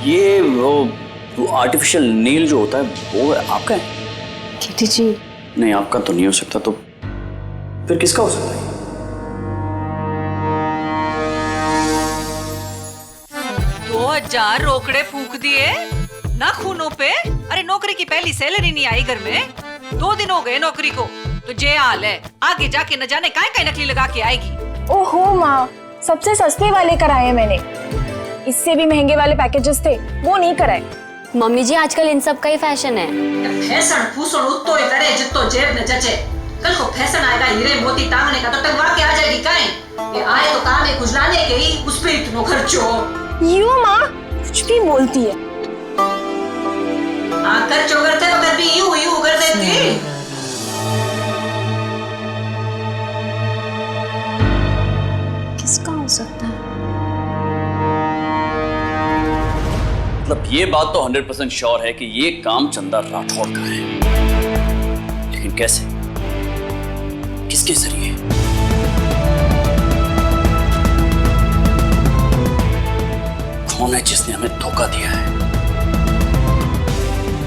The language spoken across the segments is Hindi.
ये वो आर्टिफिशियल नील जो होता है वो आपका है? केटी जी नहीं, आपका तो नहीं हो सकता, तो फिर किसका हो सकता है? 2000 रोकड़े फूंक दिए नाखूनों पे। अरे नौकरी की पहली सैलरी नहीं आई घर में, 2 दिन हो गए नौकरी को, तो जे हाल है आगे जाके न जाने काय नकली लगा के आएगी। ओहो माँ, सबसे सस्ते वाले कराए हैं मैंने, इससे भी महंगे वाले पैकेजेस थे वो नहीं कराए। मम्मी जी आजकल इन सब का ही फैशन है। फैशन फूसन उतो ही करे जितो जेब न जचे। कल को फैशन आएगा हीरे मोती टांगने का तो टंगवा के आ जाएगी काहे? ये आए तो काम है खुजलाने के ही, उस पे इतना खर्चो। यू माँ कुछ भी बोलती है। खर्चो करते तो कर भी यूं कर देती। किसका हो सकता है? मतलब ये बात तो 100% श्योर है कि ये काम चंदा राठौड़ का है, लेकिन कैसे, किसके जरिए? कौन है जिसने हमें धोखा दिया है?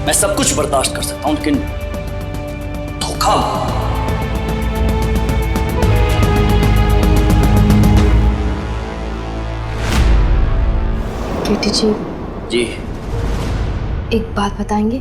मैं सब कुछ बर्दाश्त कर सकता हूं, लेकिन धोखा? केटी जी जी एक बात बताएंगे?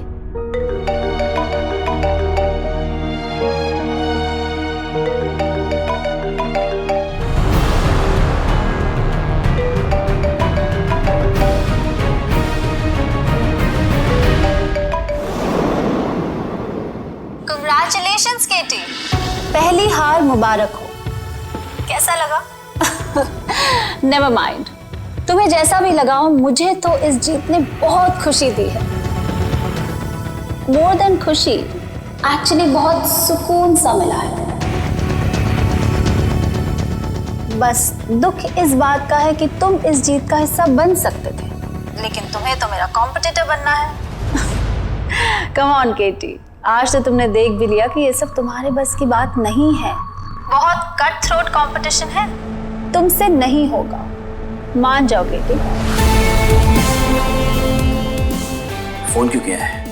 Congratulations, केटी। पहली हार मुबारक हो। कैसा लगा? नेवर माइंड, तुम्हें जैसा भी लगा हो, मुझे तो इस जीत ने बहुत खुशी दी है। मोर देन खुशी, एक्चुअली बहुत सुकून सा मिला है। बस दुख इस बात का है कि तुम इस जीत का हिस्सा बन सकते थे, लेकिन तुम्हें तो मेरा कॉम्पिटिटर बनना है। कम ऑन केटी, आज तो तुमने देख भी लिया कि ये सब तुम्हारे बस की बात नहीं है। बहुत कट थ्रोट कंपटीशन है, तुमसे नहीं होगा, मान जाओ केटी। फोन क्यों किया है?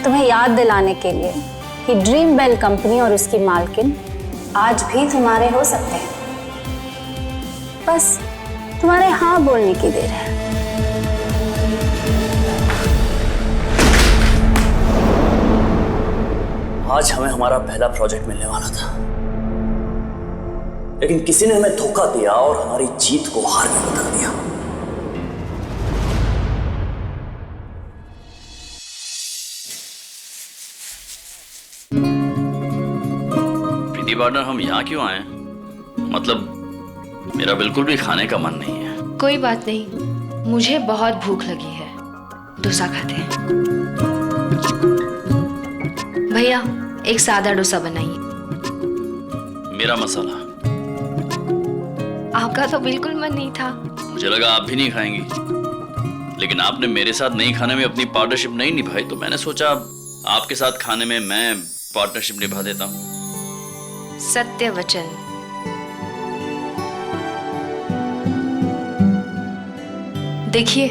तुम्हें याद दिलाने के लिए कि ड्रीम बेल कंपनी और उसकी मालकिन आज भी तुम्हारे हो सकते हैं। बस तुम्हारे हाँ बोलने की देर है। आज हमें हमारा पहला प्रोजेक्ट मिलने वाला था, लेकिन किसी ने हमें धोखा दिया और हमारी जीत को हार में बदल दिया। प्रीति पार्टनर, हम यहाँ क्यों आए? मतलब मेरा बिल्कुल भी खाने का मन नहीं है। कोई बात नहीं, मुझे बहुत भूख लगी है, डोसा खाते हैं। भैया एक सादा डोसा बनाइए। मेरा मसाला। आपका तो बिल्कुल मन नहीं था। मुझे लगा आप भी नहीं खाएंगी, लेकिन आपने मेरे साथ नहीं खाने में अपनी पार्टनरशिप नहीं निभाई, तो मैंने सोचा आपके साथ खाने में मैं पार्टनरशिप निभा देता हूँ। सत्य वचन। देखिए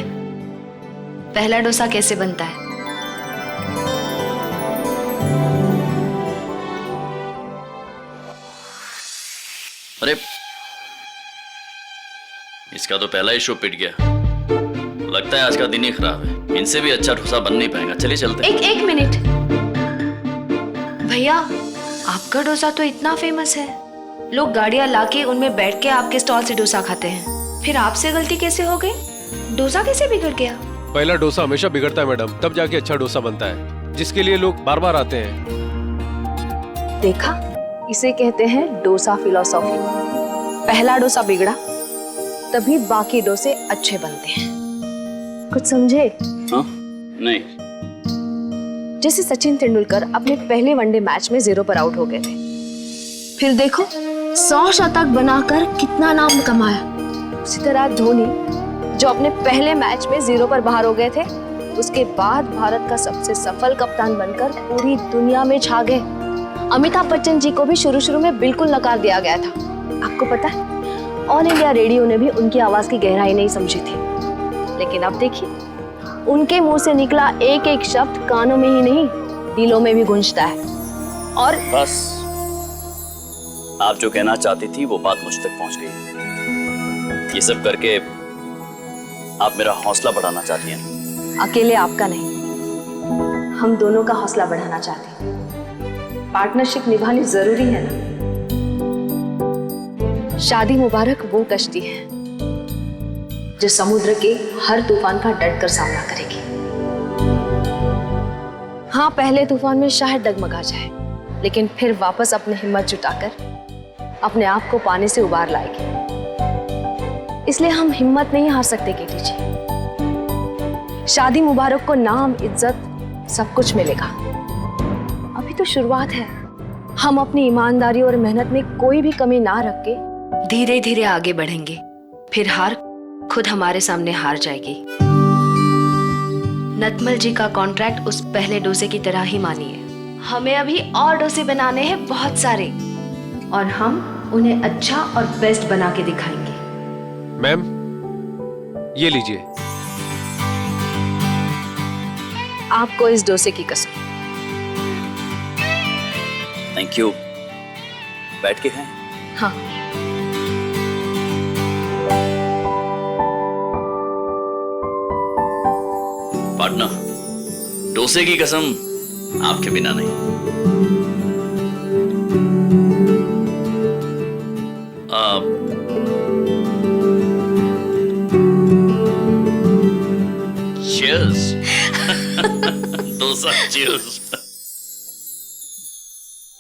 पहला डोसा कैसे बनता है। अरे इसका तो पहला ही शो पिट गया। लगता है आज का दिन ही खराब है, इनसे भी अच्छा डोसा बन नहीं पाएगा। चलिए चलते हैं। एक मिनट भैया, आपका डोसा तो इतना फेमस है, लोग गाड़ियां लाके उनमें बैठ के आपके स्टॉल से डोसा खाते हैं, फिर आपसे गलती कैसे हो गई? डोसा कैसे बिगड़ गया? पहला डोसा हमेशा बिगड़ता है मैडम, तब जाके अच्छा डोसा बनता है, जिसके लिए लोग बार बार आते हैं। देखा, इसे कहते हैं डोसा फिलॉसफी। पहला डोसा बिगड़ा तभी बाकी डोसे अच्छे बनते हैं। कुछ समझे? हाँ? नहीं। जैसे सचिन तेंदुलकर अपने पहले वनडे मैच में 0 पर आउट हो गए थे, फिर देखो 100 शतक बनाकर कितना नाम कमाया। उसी तरह धोनी जो अपने पहले मैच में 0 पर बाहर हो गए थे, उसके बाद भारत का सबसे सफल कप्तान बनकर पूरी दुनिया में छा गए। अमिताभ बच्चन जी को भी शुरू में बिल्कुल नकार दिया गया था। आपको पता है, ऑल इंडिया रेडियो ने भी उनकी आवाज की गहराई नहीं समझी थी, लेकिन अब देखिए उनके मुंह से निकला एक एक शब्द कानों में ही नहीं दिलों में भी गूंजता है। और बस आप जो कहना चाहती थी वो बात मुझ तक पहुंच गई। ये सब करके आप मेरा हौसला बढ़ाना चाहती हैं। अकेले आपका नहीं, हम दोनों का हौसला बढ़ाना चाहते हैं। पार्टनरशिप निभानी जरूरी है ना। शादी मुबारक वो कश्ती है जो समुद्र के हर तूफान का डटकर सामना करेगी। हाँ, पहले तूफान में शायद डगमगा जाए, लेकिन फिर वापस अपनी हिम्मत जुटाकर अपने आप को पानी से उबार लाएगी। इसलिए हम हिम्मत नहीं हार सकते केटी जी। शादी मुबारक को नाम, इज्जत सब कुछ मिलेगा। अभी तो शुरुआत है। हम अपनी ईमानदारी और मेहनत में कोई भी कमी ना रख के धीरे धीरे आगे बढ़ेंगे, फिर हार खुद हमारे सामने हार जाएगी। नतमल जी का कॉन्ट्रैक्ट उस पहले डोसे की तरह ही मानिए। हमें अभी और डोसे बनाने हैं बहुत सारे, और हम उन्हें अच्छा और बेस्ट बना के दिखाएंगे। मैम, ये लीजिए। आपको इस डोसे की कसम। Thank you. बैठ के खाएं। हाँ, पार्टनर, डोसे की कसम आपके बिना नहीं। Cheers. डोसा cheers.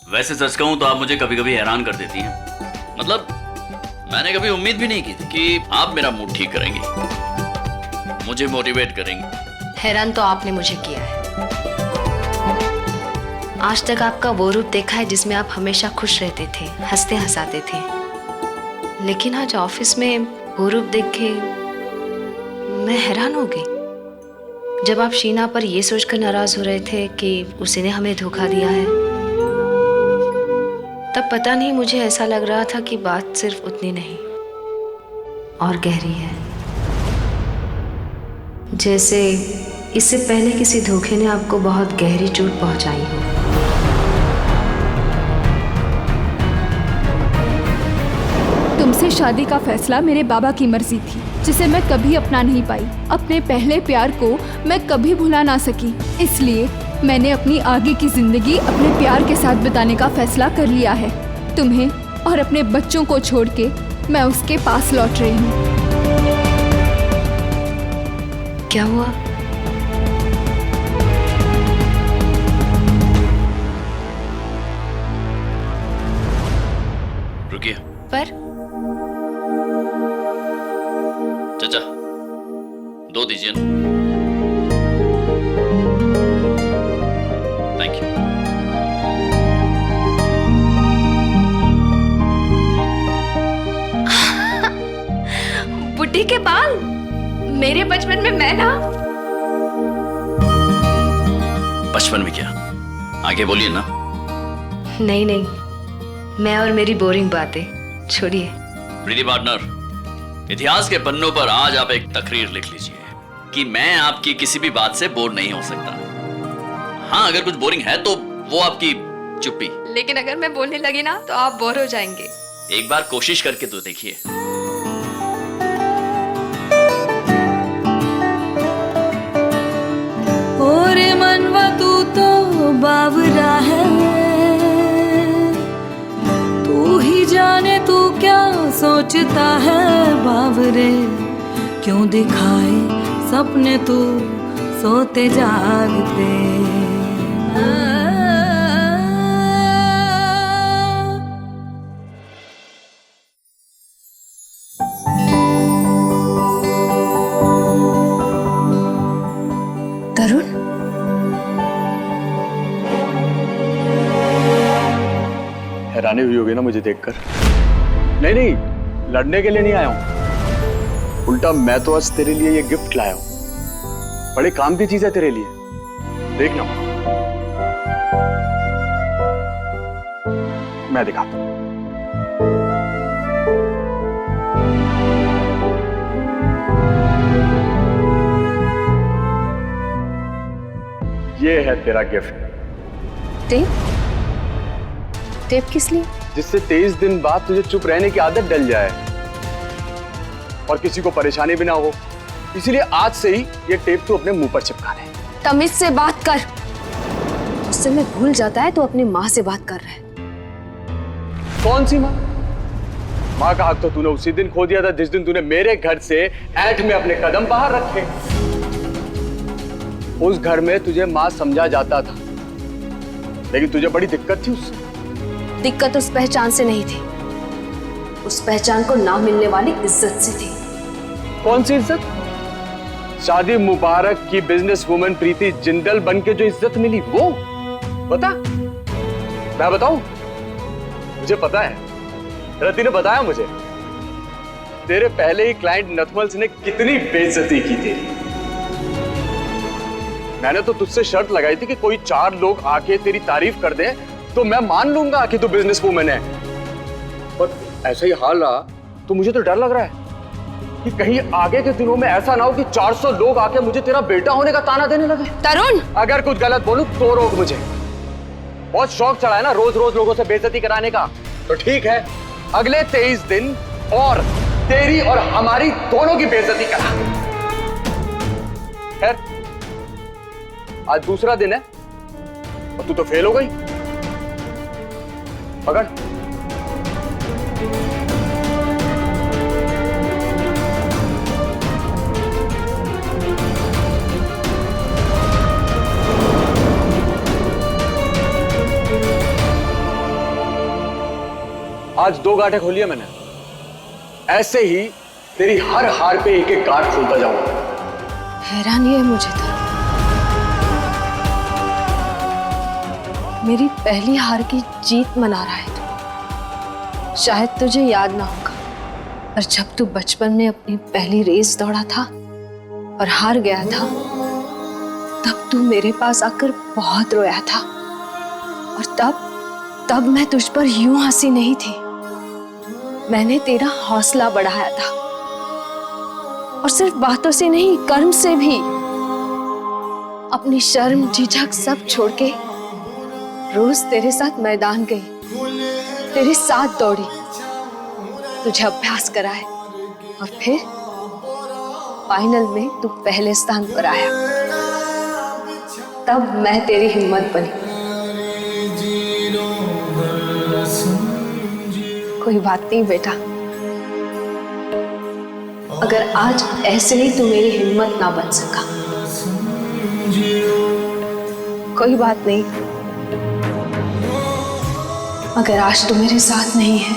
वैसे सच कहूं तो आप मुझे कभी कभी हैरान कर देती हैं। मतलब मैंने कभी उम्मीद भी नहीं की थी कि आप मेरा मूड ठीक करेंगी, मुझे मोटिवेट करेंगी। हैरान तो आपने मुझे किया है। आज तक आपका वो रूप देखा है जिसमें आप हमेशा खुश रहते थे, हंसते हंसाते थे, लेकिन आज ऑफिस में वो रूप देख के मैं हैरान हो गई। जब आप शीना पर ये सोचकर नाराज हो रहे थे कि उसी ने हमें धोखा दिया है, तब पता नहीं मुझे ऐसा लग रहा था कि बात सिर्फ उतनी नहीं और गहरी है, जैसे इससे पहले किसी धोखे ने आपको बहुत गहरी चोट पहुंचाई हो। तुमसे शादी का फैसला मेरे बाबा की मर्जी थी, जिसे मैं कभी अपना नहीं पाई। अपने पहले प्यार को मैं कभी भुला ना सकी, इसलिए मैंने अपनी आगे की जिंदगी अपने प्यार के साथ बिताने का फैसला कर लिया है। तुम्हें और अपने बच्चों को छोड़ के मैं उसके पास लौट रही हूँ। क्या हुआ? रुकिए। पर चाचा, दो दीजिए ना। Thank you. बुड्ढी के बाल मेरे बचपन में मैं ना। बचपन में क्या? आगे बोलिए ना। नहीं नहीं, मैं और मेरी बोरिंग बातें छोड़िए। प्रीति पार्टनर, इतिहास के पन्नों पर आज आप एक तकरीर लिख लीजिए कि मैं आपकी किसी भी बात से बोर नहीं हो सकता। हाँ, अगर कुछ बोरिंग है तो वो आपकी चुप्पी। लेकिन अगर मैं बोलने लगी ना तो आप बोर हो जाएंगे। एक बार कोशिश करके तो देखिए। और मनवा तू तो बावरा है, तू ही जाने तू क्या सोचता है बावरे। क्यों दिखाए सपने तू सोते जागते। तरुण, हैरानी हुई होगी ना मुझे देखकर। नहीं नहीं, लड़ने के लिए नहीं आया हूं। उल्टा मैं तो आज तेरे लिए ये गिफ्ट लाया हूं। बड़े काम की चीज है तेरे लिए, देखना। मैं दिखाता हूं। ये है तेरा गिफ्ट। टेप? टेप किस लिए? जिससे 23 दिन बाद तुझे चुप रहने की आदत डल जाए और किसी को परेशानी भी ना हो। इसीलिए आज से ही ये टेप तू अपने मुंह पर चिपका ले। तमीज से बात कर। उससे मैं भूल जाता है तो अपनी माँ से बात कर रहा है। कौन सी माँ? माँ का हक तो तूने उसी दिन खो दिया था जिस दिन तूने मेरे घर से ऐठ में अपने कदम बाहर रखे। उस घर में तुझे माँ समझा जाता था, लेकिन तुझे बड़ी दिक्कत थी उससे। दिक्कत उस पहचान से नहीं थी, उस पहचान को ना मिलने वाली इज्जत से थी। कौन सी इज्जत? शादी मुबारक की बिजनेस वुमन प्रीति जिंदल बन के जो इज्जत मिली वो बता। मैं बताऊं? मुझे पता है, रति ने बताया मुझे। तेरे पहले ही क्लाइंट नथमल्स ने कितनी बेइज्जती की तेरी। मैंने तो तुझसे शर्त लगाई थी कि कोई 4 लोग आके तेरी तारीफ कर दें तो मैं मान लूंगा कि तू बिजनेस वुमन है। पर ऐसा ही हाल रहा तो मुझे तो डर लग रहा है कि कहीं आगे के दिनों में ऐसा ना हो कि 400 लोग आके मुझे तेरा बेटा होने का ताना देने लगे। तरुण, अगर कुछ गलत बोलूं तो रोक मुझे। बहुत शौक चढ़ा है ना रोज रोज लोगों से बेइज्जती कराने का। तो ठीक है, अगले 23 दिन और तेरी और हमारी दोनों की बेइज्जती करा। खैर, आज दूसरा दिन है और तू तो फेल हो गई। पकड़। आज 2 गांठें खोली है मैंने। ऐसे ही तेरी हर हार पे एक एक गांठ खोलता जाऊंगा। हैरानी है मुझे तो। मेरी पहली हार की जीत मना रहा है तू। शायद तुझे याद ना होगा, पर जब तू बचपन में अपनी पहली रेस दौड़ा था और हार गया था, तब तू मेरे पास आकर बहुत रोया था। और तब मैं तुझ पर यूं हंसी नहीं थी, मैंने तेरा हौसला बढ़ाया था। और सिर्फ बातों से नहीं, कर्म से भी। अपनी शर्म झिझक सब छोड़ के रोज तेरे साथ मैदान गई, तेरे साथ दौड़ी, तुझे अभ्यास कराए और फिर फाइनल में तू पहले स्थान पर आया। तब मैं तेरी हिम्मत बनी। कोई बात नहीं बेटा, अगर आज ऐसे ही तू मेरी हिम्मत ना बन सका, कोई बात नहीं। अगर आज तू मेरे साथ नहीं है,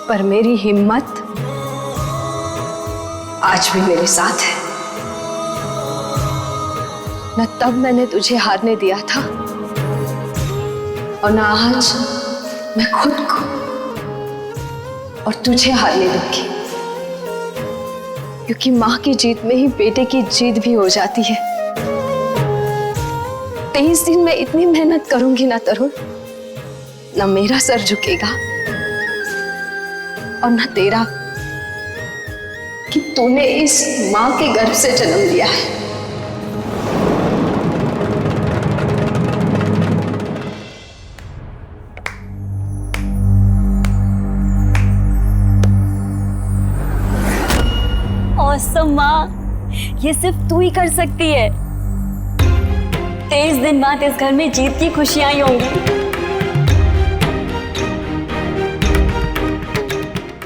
पर मेरी हिम्मत आज भी मेरे साथ है। न तब मैंने तुझे हारने दिया था और ना आज मैं खुद को और तुझे हारने दूंगी, क्योंकि माँ की जीत में ही बेटे की जीत भी हो जाती है। 23 दिन में इतनी मेहनत करूंगी ना तरुण, ना मेरा सर झुकेगा और ना तेरा, कि तूने इस माँ के गर्भ से जन्म लिया है। ऑसम माँ, ये सिर्फ तू ही कर सकती है। 23 दिन बाद इस घर में जीत की खुशियां ही होंगी।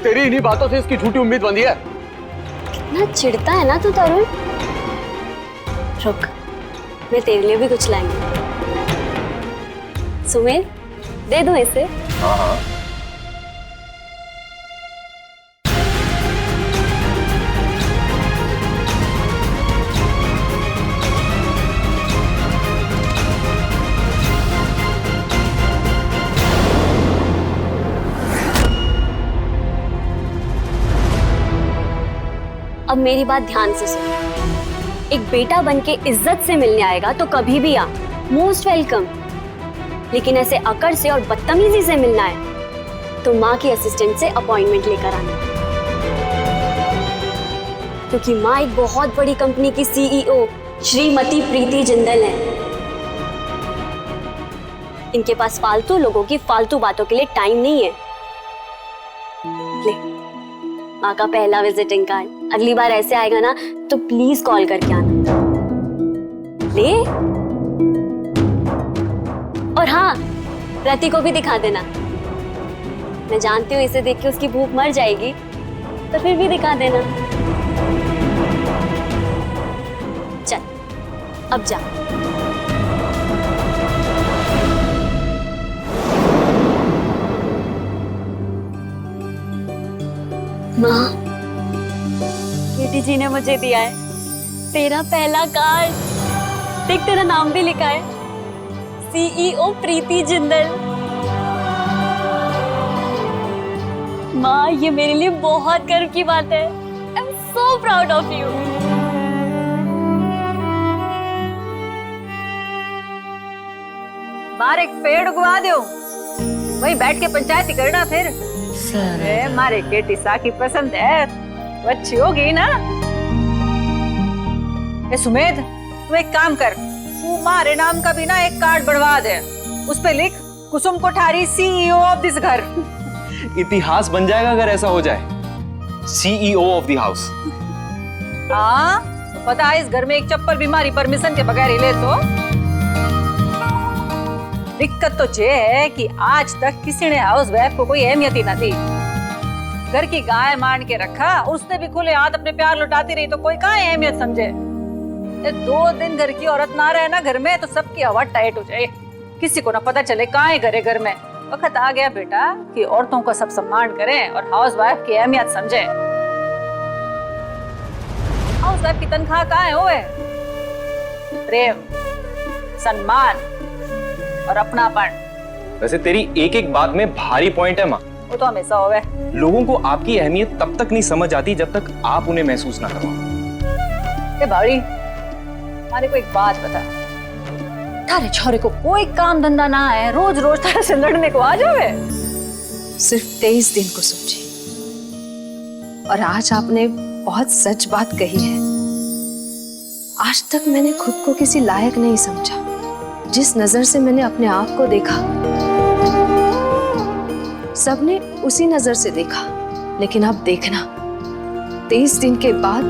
तेरी इन्हीं बातों से इसकी झूठी उम्मीद बंधी है। कितना चिढ़ता है ना तू तरुण। रुक, मैं तेरे लिए भी कुछ लाएंगी। सुमेर, दे दूं इसे? हाँ। अब मेरी बात ध्यान से सुन। एक बेटा बनके इज्जत से मिलने आएगा तो कभी भी आ, मोस्ट वेलकम। लेकिन ऐसे अकड़ से और बदतमीजी से मिलना है तो माँ की असिस्टेंट से अपॉइंटमेंट लेकर आना, क्योंकि माँ एक बहुत बड़ी कंपनी की सीईओ श्रीमती प्रीति जिंदल है। इनके पास फालतू लोगों की फालतू बातों के लिए टाइम नहीं है। ले, माँ का पहला विजिटिंग कार्ड। अगली बार ऐसे आएगा ना तो प्लीज कॉल करके आना। ले, और हाँ, रति को भी दिखा देना। मैं जानती हूँ इसे देख के उसकी भूख मर जाएगी, तो फिर भी दिखा देना। चल, अब जा। माँ, केटी जी ने मुझे दिया है तेरा पहला कार्ड। देख, तेरा नाम भी लिखा है, सीईओ प्रीति जिंदल। माँ, ये मेरे लिए बहुत गर्व की बात है। I am so proud of you. बाहर एक पेड़ उगवा दो, वहीं बैठ के पंचायती करना फिर। अरे मारे केटी साकी पसंद है तो अच्छी होगी ना। ए सुमेध, तू एक काम कर, तू मारे नाम का भी ना एक कार्ड बनवा दे। उस पे लिख कुसुम कोठारी सीईओ ऑफ दिस घर। इतिहास बन जाएगा अगर ऐसा हो जाए। CEO of the house. हाँ, तो पता है इस घर में एक चप्पल भी हमारी परमिशन के बगैर ही ले तो। दिक्कत तो ये है कि आज तक किसी ने हाउस वाइफ को कोई अहमियत ही ना दी। घर की गाय मान के रखा, उसने भी खुले हाथ अपने प्यार लुटाती रही तो कोई कहाँ अहमियत समझे। 2 दिन घर की औरत ना रहे ना घर में तो सबकी हवा टाइट हो जाए, किसी को ना पता चले कहाँ है घर में। वक्त आ गया बेटा कि औरतों का सब सम्मान करें और हाउस वाइफ की अहमियत समझे। हाउस वाइफ की तनख्वाह कहाँ है? ओए, प्रेम, सम्मान और अपनापन। वैसे तेरी एक एक बात में भारी पॉइंट है माँ। वो तो हमेशा होवे। लोगों को आपकी अहमियत तब तक नहीं समझ आती जब तक आप उन्हें महसूस ना करवाओ। ए भाड़ी, मारे को एक बात बता, तारे छोरे को कोई काम धंधा ना है, रोज रोज तारे से लड़ने को आ जावे। सिर्फ 23 दिन को समझी, और आज आपने बहुत सच बात कही है। आज तक मैंने खुद को किसी लायक नहीं समझा। जिस नजर से मैंने अपने आप को देखा, सबने उसी नजर से देखा। लेकिन अब देखना, 23 दिन के बाद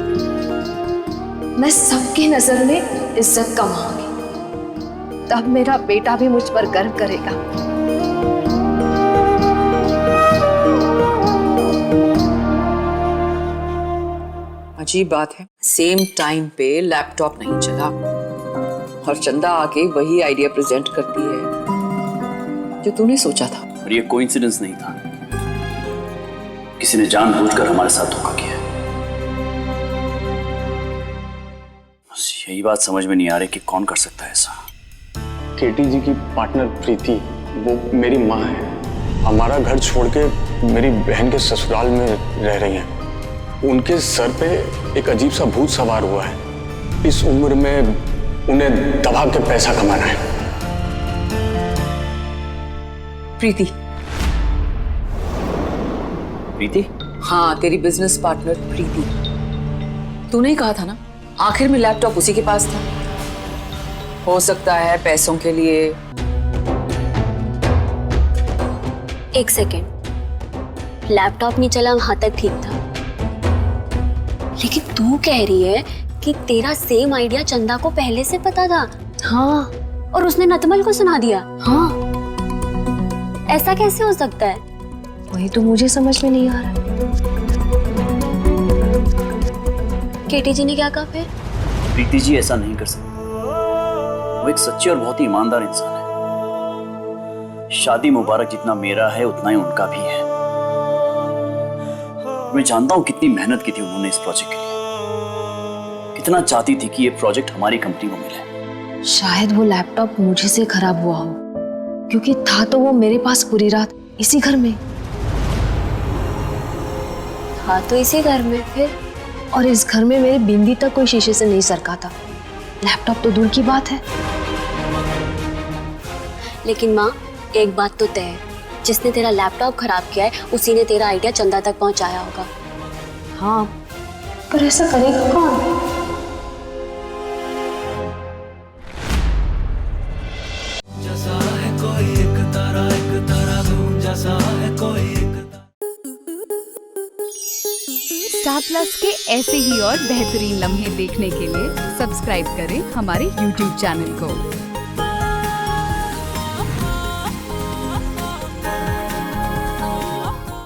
मैं सबकी नजर में इज्जत कमाऊंगी। तब मेरा बेटा भी मुझ पर गर्व करेगा। अजीब बात है, सेम टाइम पे लैपटॉप नहीं चला और चंदा आके वही आइडिया प्रेजेंट करती है जो तूने सोचा था। और ये कोइंसिडेंस नहीं था, किसी ने जानबूझकर हमारे साथ धोखा किया। बस यही बात समझ में नहीं आ रही कि कौन कर सकता है ऐसा। केटी जी की पार्टनर प्रीति, वो मेरी माँ है। हमारा घर छोड़ के मेरी बहन के ससुराल में रह रही हैं। उनके सर पे एक अजीब सा भूत सवार हुआ है। इस उम्र में उन्हें दबा के पैसा कमाना है। प्रीति? प्रीति? हाँ, तेरी बिजनेस पार्टनर प्रीति। तूने ही कहा था ना, आखिर में लैपटॉप उसी के पास था। हो सकता है पैसों के लिए। एक सेकेंड, लैपटॉप नहीं चला वहां तक ठीक था, लेकिन तू कह रही है कि तेरा सेम आइडिया चंदा को पहले से पता था। हाँ, और उसने नतमल को सुना दिया। हाँ, ऐसा कैसे हो सकता है? वही तो मुझे समझ में नहीं आ रहा। केटी जी ने क्या कहा फिर? प्रीति जी ऐसा नहीं कर सकती। वो एक सच्ची और बहुत ही ईमानदार इंसान है। शादी मुबारक जितना मेरा है उतना ही उनका भी है। मैं जानता हूं कितनी मेहनत की थी उन्होंने इस प्रोजेक्ट के लिए, कितना चाहती थी कि ये प्रोजेक्ट हमारी कंपनी को मिले। शायद वो लैपटॉप मुझे से खराब हुआ हो, क्योंकि था तो वो मेरे पास पूरी रात इसी घर में। हाँ, तो इसी घर में फिर? और इस घर में मेरी बिंदी तक कोई शीशे से नहीं सरका था। लैपटॉप तो दूर की बात है। लेकिन माँ, एक बात तो तय है, जिसने तेरा लैपटॉप खराब किया है उसी ने तेरा आइडिया चंदा तक पहुंचाया होगा। हाँ, पर ऐसा करेगा कौन? स्टार प्लस के ऐसे ही और बेहतरीन लम्हे देखने के लिए सब्सक्राइब करें हमारे YouTube चैनल को।